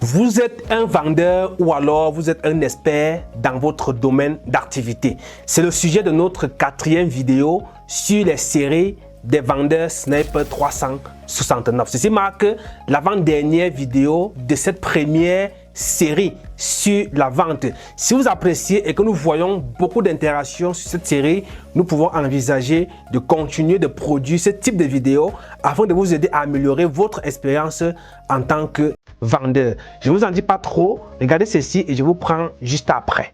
Vous êtes un vendeur ou alors vous êtes un expert dans votre domaine d'activité. C'est le sujet de notre 4e vidéo sur les séries des vendeurs Sniper 369. Ceci marque l'avant-dernière vidéo de cette première série sur la vente. Si vous appréciez et que nous voyons beaucoup d'interactions sur cette série, nous pouvons envisager de continuer de produire ce type de vidéos afin de vous aider à améliorer votre expérience en tant que vendeur. Je ne vous en dis pas trop, regardez ceci et je vous prends juste après.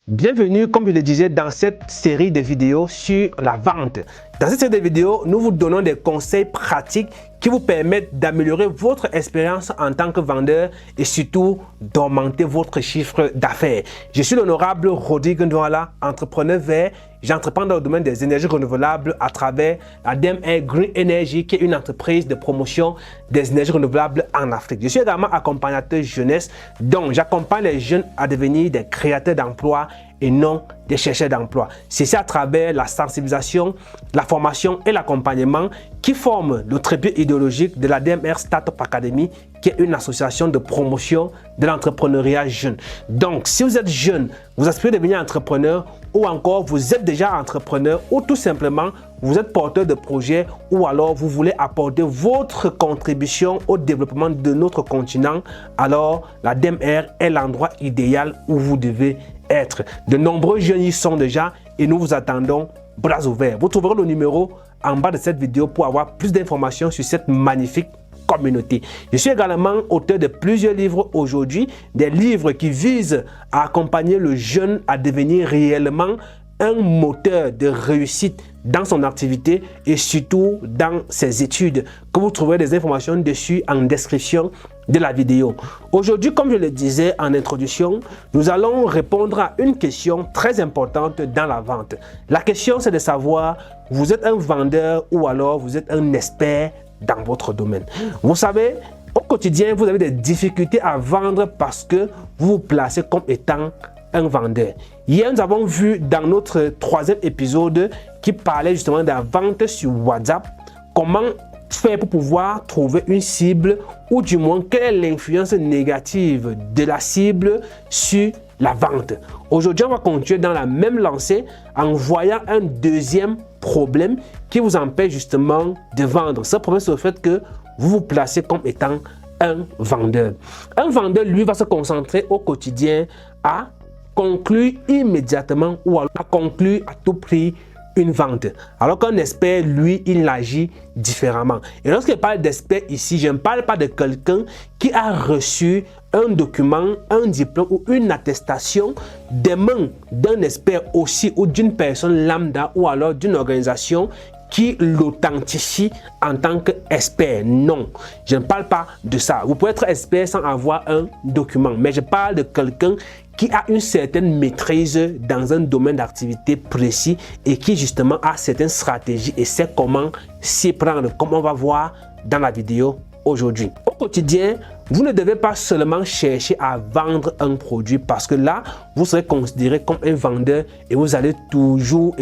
Bienvenue, comme je le disais, dans cette série de vidéos sur la vente. Dans cette série de vidéos, nous vous donnons des conseils pratiques qui vous permettent d'améliorer votre expérience en tant que vendeur et surtout d'augmenter votre chiffre d'affaires. Je suis l'honorable Rodrigue Ndouala, entrepreneur vert. J'entreprends dans le domaine des énergies renouvelables à travers la DMR Green Energy, qui est une entreprise de promotion des énergies renouvelables en Afrique. Je suis également accompagnateur jeunesse, donc j'accompagne les jeunes à devenir des créateurs d'emplois et non des chercheurs d'emploi. C'est à travers la sensibilisation, la formation et l'accompagnement qui forment le trépied idéologique de la DMR Startup Academy, qui est une association de promotion de l'entrepreneuriat jeune. Donc, si vous êtes jeune, vous aspirez à devenir entrepreneur ou encore vous êtes déjà entrepreneur ou tout simplement vous êtes porteur de projet ou alors vous voulez apporter votre contribution au développement de notre continent, alors la DMR est l'endroit idéal où vous devez être. De nombreux jeunes y sont déjà et nous vous attendons bras ouverts. Vous trouverez le numéro en bas de cette vidéo pour avoir plus d'informations sur cette magnifique communauté. Je suis également auteur de plusieurs livres aujourd'hui, des livres qui visent à accompagner le jeune à devenir réellement un moteur de réussite dans son activité et surtout dans ses études, que vous trouverez des informations dessus en description de la vidéo. Aujourd'hui, comme je le disais en introduction, nous allons répondre à une question très importante dans la vente. La question, c'est de savoir, vous êtes un vendeur ou alors vous êtes un expert dans votre domaine. Vous savez, au quotidien, vous avez des difficultés à vendre parce que vous vous placez comme étant un vendeur. Hier, nous avons vu dans notre 3e épisode qui parlait justement de la vente sur WhatsApp, comment faire pour pouvoir trouver une cible ou du moins quelle est l'influence négative de la cible sur la vente. Aujourd'hui, on va continuer dans la même lancée en voyant un deuxième problème qui vous empêche justement de vendre. Ce problème, c'est le fait que vous vous placez comme étant un vendeur. Un vendeur, lui, va se concentrer au quotidien à conclure immédiatement ou à conclure à tout prix une vente. Alors qu'un expert, lui, il agit différemment. Et lorsque je parle d'expert ici, je ne parle pas de quelqu'un qui a reçu un document, un diplôme ou une attestation des mains d'un expert aussi ou d'une personne lambda ou alors d'une organisation qui l'authentifie en tant qu'expert. Non, je ne parle pas de ça. Vous pouvez être expert sans avoir un document, mais je parle de quelqu'un qui a une certaine maîtrise dans un domaine d'activité précis et qui justement a certaines stratégies et sait comment s'y prendre, comme on va voir dans la vidéo aujourd'hui. Au quotidien, vous ne devez pas seulement chercher à vendre un produit parce que là, vous serez considéré comme un vendeur et vous allez toujours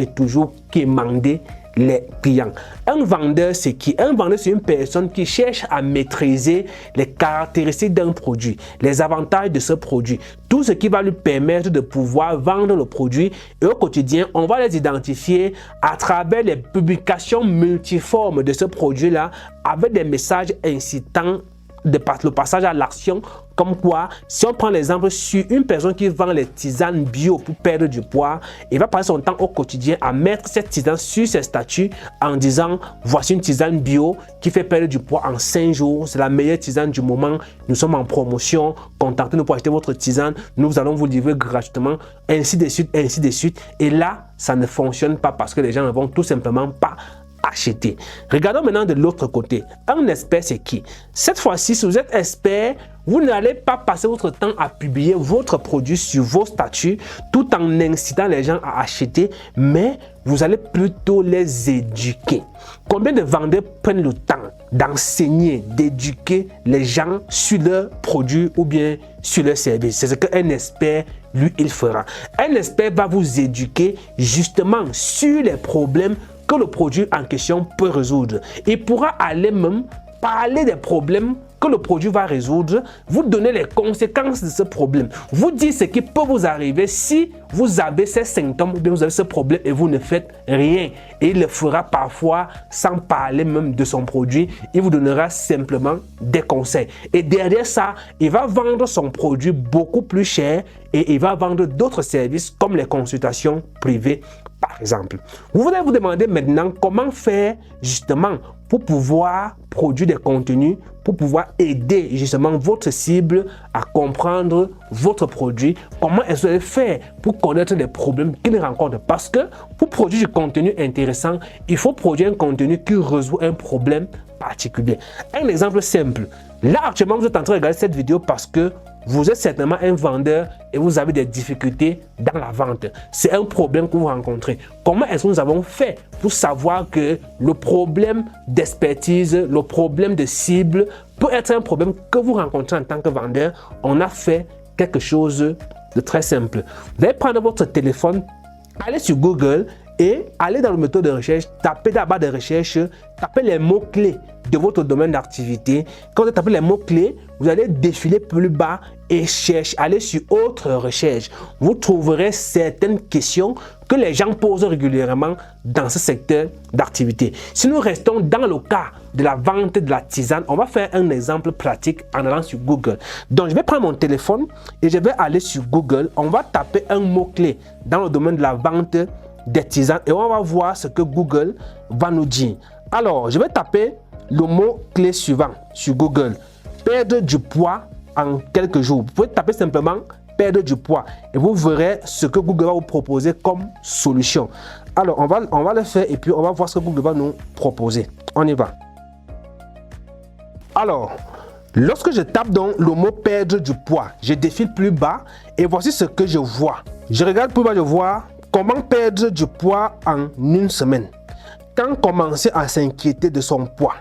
quémander les clients. Un vendeur, c'est qui? Un vendeur, c'est une personne qui cherche à maîtriser les caractéristiques d'un produit, les avantages de ce produit, tout ce qui va lui permettre de pouvoir vendre le produit. Et au quotidien, on va les identifier à travers les publications multiformes de ce produit-là avec des messages incitants le passage à l'action, comme quoi, si on prend l'exemple sur une personne qui vend les tisanes bio pour perdre du poids, il va passer son temps au quotidien à mettre cette tisane sur ses statuts en disant voici une tisane bio qui fait perdre du poids en 5 jours, c'est la meilleure tisane du moment, nous sommes en promotion, contactez-nous pour acheter votre tisane, nous allons vous livrer gratuitement, ainsi de suite, ainsi de suite. Et là, ça ne fonctionne pas parce que les gens ne vont tout simplement pas acheter. Regardons maintenant de l'autre côté. Un expert, c'est qui? Cette fois-ci, si vous êtes expert, vous n'allez pas passer votre temps à publier votre produit sur vos statuts tout en incitant les gens à acheter, mais vous allez plutôt les éduquer. Combien de vendeurs prennent le temps d'enseigner, d'éduquer les gens sur leurs produits ou bien sur leurs services? C'est ce qu'un expert, lui, il fera. Un expert va vous éduquer justement sur les problèmes que le produit en question peut résoudre. Il pourra aller même parler des problèmes que le produit va résoudre, vous donner les conséquences de ce problème, vous dire ce qui peut vous arriver si vous avez ces symptômes ou bien vous avez ce problème et vous ne faites rien. Et il le fera parfois sans parler même de son produit, il vous donnera simplement des conseils. Et derrière ça, il va vendre son produit beaucoup plus cher et il va vendre d'autres services comme les consultations privées par exemple. Vous voulez vous demander maintenant comment faire justement pour pouvoir produire des contenus, pour pouvoir aider justement votre cible à comprendre votre produit. Comment est-ce que vous allez faire pour connaître les problèmes qu'ils rencontrent? Parce que pour produire du contenu intéressant, il faut produire un contenu qui résout un problème particulier. Un exemple simple. Là, actuellement, vous êtes en train de regarder cette vidéo parce que vous êtes certainement un vendeur et vous avez des difficultés dans la vente. C'est un problème que vous rencontrez. Comment est-ce que nous avons fait pour savoir que le problème d'expertise, le problème de cible peut être un problème que vous rencontrez en tant que vendeur? On a fait quelque chose de très simple. Vous allez prendre votre téléphone, aller sur Google et aller dans le moteur de recherche, tapez dans la barre de recherche, tapez les mots-clés de votre domaine d'activité. Quand vous tapez les mots-clés, vous allez défiler plus bas et chercher, aller sur autre recherche. Vous trouverez certaines questions que les gens posent régulièrement dans ce secteur d'activité. Si nous restons dans le cas de la vente de la tisane, on va faire un exemple pratique en allant sur Google. Donc, je vais prendre mon téléphone et je vais aller sur Google. On va taper un mot-clé dans le domaine de la vente des tisanes et on va voir ce que Google va nous dire. Alors, je vais taper le mot-clé suivant sur Google. Perdre du poids en quelques jours. Vous pouvez taper simplement perdre du poids et vous verrez ce que Google va vous proposer comme solution. Alors, on va le faire et puis on va voir ce que Google va nous proposer. On y va. Alors, lorsque je tape dans le mot perdre du poids, je défile plus bas et voici ce que je vois. Je regarde plus bas, je vois comment perdre du poids en une semaine. Quand commencer à s'inquiéter de son poids.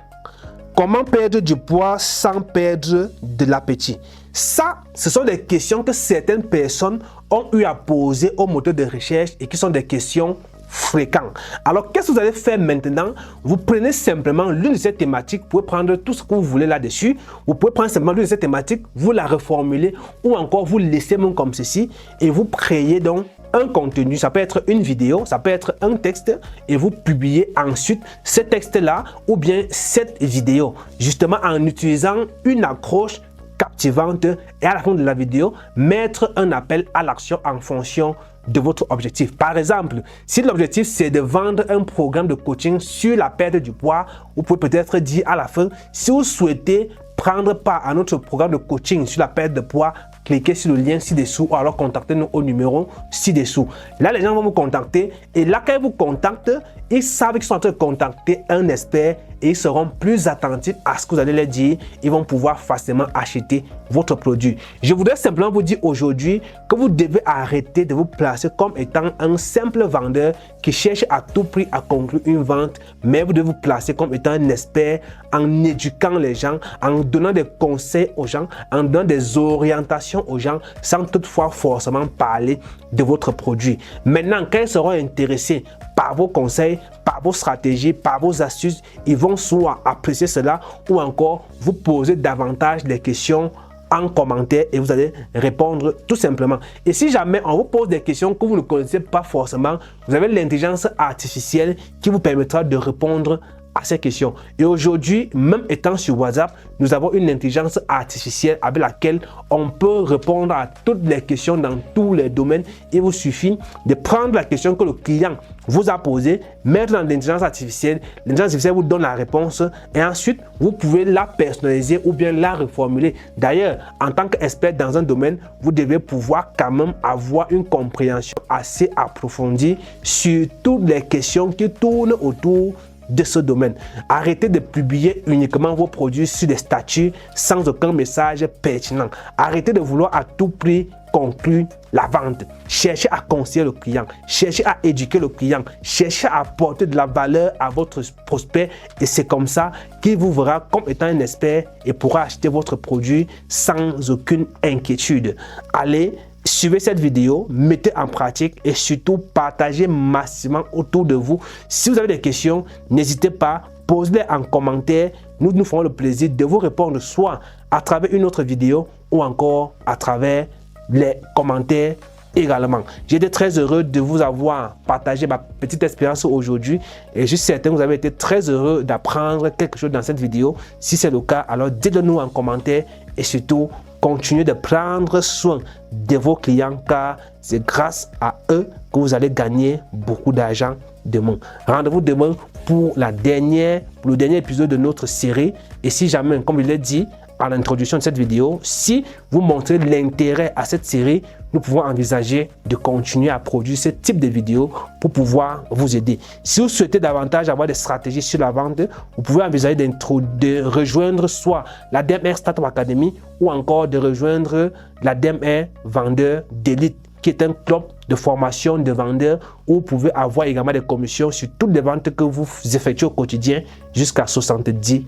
Comment perdre du poids sans perdre de l'appétit? Ça, ce sont des questions que certaines personnes ont eu à poser au moteur de recherche et qui sont des questions fréquentes. Alors, qu'est-ce que vous allez faire maintenant? Vous prenez simplement l'une de ces thématiques, vous pouvez prendre tout ce que vous voulez là-dessus. Vous pouvez prendre simplement l'une de ces thématiques, vous la reformulez ou encore vous laissez même comme ceci et vous créez donc un contenu, ça peut être une vidéo, ça peut être un texte et vous publiez ensuite ce texte-là ou bien cette vidéo, justement en utilisant une accroche captivante et à la fin de la vidéo, mettre un appel à l'action en fonction de votre objectif. Par exemple, si l'objectif c'est de vendre un programme de coaching sur la perte du poids, vous pouvez peut-être dire à la fin, si vous souhaitez prendre part à notre programme de coaching sur la perte de poids, cliquez sur le lien ci-dessous ou alors contactez-nous au numéro ci-dessous. Là, les gens vont vous contacter et là, quand ils vous contactent, ils savent qu'ils sont en train de contacter un expert et ils seront plus attentifs à ce que vous allez leur dire. Ils vont pouvoir facilement acheter votre produit. Je voudrais simplement vous dire aujourd'hui que vous devez arrêter de vous placer comme étant un simple vendeur qui cherche à tout prix à conclure une vente, mais vous devez vous placer comme étant un expert en éduquant les gens, en donnant des conseils aux gens, en donnant des orientations aux gens, sans toutefois forcément parler de votre produit. Maintenant, quand ils seront intéressés par vos conseils, par vos stratégies, par vos astuces, ils vont soit apprécier cela ou encore vous poser davantage des questions en commentaire et vous allez répondre tout simplement. Et si jamais on vous pose des questions que vous ne connaissez pas forcément, vous avez l'intelligence artificielle qui vous permettra de répondre à ces questions. Et aujourd'hui, même étant sur WhatsApp, nous avons une intelligence artificielle avec laquelle on peut répondre à toutes les questions dans tous les domaines. Il vous suffit de prendre la question que le client vous a posée, mettre dans l'intelligence artificielle. L'intelligence artificielle vous donne la réponse et ensuite, vous pouvez la personnaliser ou bien la reformuler. D'ailleurs, en tant qu'expert dans un domaine, vous devez pouvoir quand même avoir une compréhension assez approfondie sur toutes les questions qui tournent autour de ce domaine. Arrêtez de publier uniquement vos produits sur des statuts sans aucun message pertinent. Arrêtez de vouloir à tout prix conclure la vente. Cherchez à conseiller le client, cherchez à éduquer le client, cherchez à apporter de la valeur à votre prospect et c'est comme ça qu'il vous verra comme étant un expert et pourra acheter votre produit sans aucune inquiétude. Allez, suivez cette vidéo, mettez en pratique et surtout partagez massivement autour de vous. Si vous avez des questions, n'hésitez pas, posez-les en commentaire. Nous ferons le plaisir de vous répondre soit à travers une autre vidéo ou encore à travers les commentaires également. J'étais très heureux de vous avoir partagé ma petite expérience aujourd'hui et je suis certain que vous avez été très heureux d'apprendre quelque chose dans cette vidéo. Si c'est le cas, alors dites-le nous en commentaire et surtout continuez de prendre soin de vos clients car c'est grâce à eux que vous allez gagner beaucoup d'argent demain. Rendez-vous demain pour le dernier épisode de notre série et si jamais, comme je l'ai dit à l'introduction de cette vidéo, si vous montrez l'intérêt à cette série, nous pouvons envisager de continuer à produire ce type de vidéos pour pouvoir vous aider. Si vous souhaitez davantage avoir des stratégies sur la vente, vous pouvez envisager de rejoindre soit la DMR Startup Academy ou encore de rejoindre la DMR Vendeur d'élite, qui est un club de formation de vendeurs où vous pouvez avoir également des commissions sur toutes les ventes que vous effectuez au quotidien jusqu'à 70%.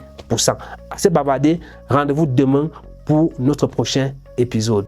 Assez bavardé, rendez-vous demain pour notre prochain épisode.